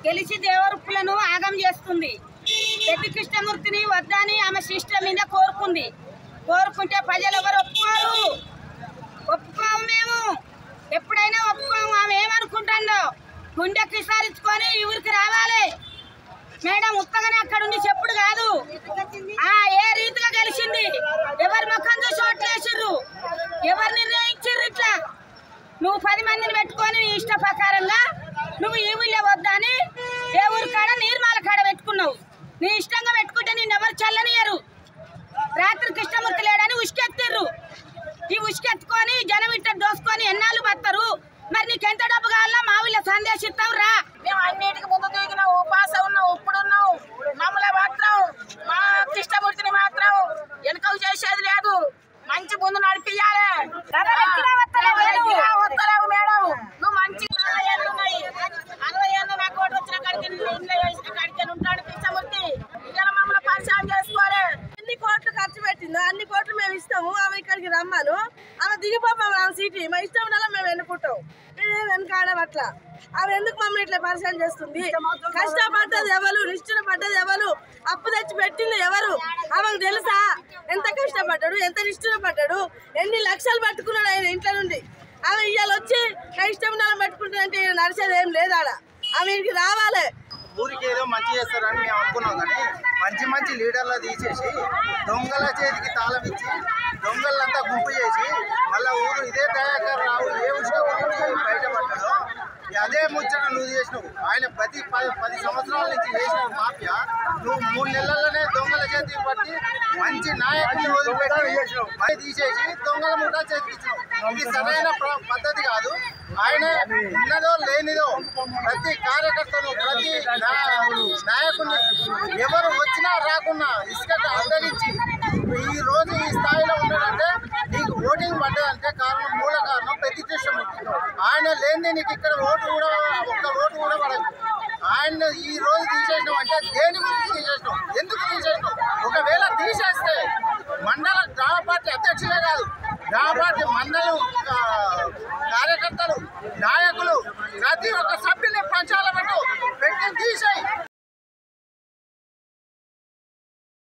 గెలిచి దేవరుప్పులను ఆగం చేస్తుంది. పెద్ది కృష్ణమూర్తిని వద్దని ఆమె సిస్టమ్ మీద కోరుకుంటే ప్రజలు ఎవరు ఒప్పుకోము. మేము ఎప్పుడైనా ఒప్పుకోము. ఆమె ఏమనుకుంటుందో గుండెకి విసారించుకొని ఊరికి రావాలి మేడం. ఉత్తగానే అక్కడుండి చెప్పుడు కాదు. ఏ రీతిగా గెలిచింది, ఎవరి ముఖం చూసి ఓట్లు వేసిర్రు, ఎవరు నిర్ణయించిర్రు? ఇట్లా నువ్వు 10 మందిని పెట్టుకొని నీ ఇష్ట ప్రకారంగా నువ్వు ఈ ఊళ్ళో వద్దని ఏ ఊరి కాడ నీర్మాల కాడ పెట్టుకున్నావు. నీ ఇష్టంగా పెట్టుకుంటే నేను ఎవరు చల్లనియరు. రాత్రి కృష్ణమూర్తి లేడని ఉసుకెత్తిర్రు. ఈ ఉసుకెత్తుకొని జనం ఇంట దోసుకొని ఎన్నాళ్ళు బతారు. మరి నీకెంత డబ్బు కావాలా మా ఊళ్ళో సందేశిస్తావు రా. మేము అన్నిటికీ ముందు దిగినావు, ఉపాస ఉన్నావు, ఇప్పుడున్నావు. మమ్మల్ని మాత్రం మా కృష్ణమూర్తిని మాత్రం వెనుకకు చేసేది లేదు. మంచి ముందు నడిపియాలి. వస్తలేవు మేడం. నువ్వు మంచి 60 ఏళ్ళు నాకు ఓటు వచ్చిన కాడికి ఇంట్లో వేసిన కాడికి ఉంటాడు కృష్ణమూర్తి. ఇలా మమ్మల్ని పరిచయం చేసుకోవాలి. ఎన్ని కోట్లు ఖర్చు పెట్టిందో అన్ని కోట్లు మేము ఇస్తాము. ఆమె ఇక్కడికి రమ్మను, ఆమె దిగిపోతాం. ఆమె సీటీ మా ఇష్టం ఉండాలో మేము ఎన్నుకుంటాం. మేము వెనకాడం అట్లా. ఆమె ఎందుకు మమ్మల్ని ఇట్లా పరిచయం చేస్తుంది? కష్టపడ్డది ఎవరు, నిష్ఠున పడ్డది ఎవరు, అప్పు తెచ్చి పెట్టింది ఎవరు? ఆమెకు తెలుసా ఎంత కష్టపడ్డాడు, ఎంత నిష్ఠున పడ్డాడు, ఎన్ని లక్షలు పట్టుకున్నాడు ఆయన ఇంట్లో నుండి. ఆమె ఇవాళ వచ్చి నా ఇష్టం ఉండాలని పట్టుకుంటుందంటే నడిచేది ఏం లేదు. ఆడ ఆమె ఇంటికి రావాలి. ఊరికి ఏదో మంచి చేస్తారని మేము అనుకున్నాం, కానీ మంచి లీడర్లు తీసేసి దొంగల చేతికి తాళం ఇచ్చి దొంగలంతా గుంపు చేసి మళ్ళీ ఊరు ఇదే దయాకర్ రావు ఏ విషయం గురించి బయటపడ్డాడో అదే ముచ్చట నువ్వు చేసినావు. ఆయన ప్రతి 10 సంవత్సరాల నుంచి చేసిన మాఫియా నువ్వు 3 నెలల్లోనే దొంగల చేతికి పట్టి మంచి నాయకుడిని వదిలిపెట్టి మరి తీసేసి దొంగల ముఠా చేతికి ఇచ్చినావు. ఇది సరైన పద్ధతి కాదు. ఆయన ఉన్నదో లేనిదో ప్రతి కార్యకర్తను, ప్రతి నాయకుని ఎవరు వచ్చినా రాకున్నా ఇసుకకు అడ్డగించి ఈ రోజు ఈ స్థాయిలో ఉన్నాడంటే నీకు ఓటింగ్ పడ్డదంటే మూల కారణం పెద్ది కృష్ణమూర్తి. ఆయన లేని నీకు ఇక్కడ ఒక్క ఓటు కూడా పడదు. ఆయన ఈ రోజు తీసేసినాం అంటే దేని గురించి తీసేసినాం, ఎందుకు తీసేసినాం? ఒకవేళ తీసేస్తే మండల గ్రామ పార్టీ అధ్యక్షులే కాదు, గ్రామ పార్టీ మండలం కార్యకర్తలు, నాయకులు ప్రతి ఒక్క సభ్యుని పంచాల పెట్టి తీసేయి.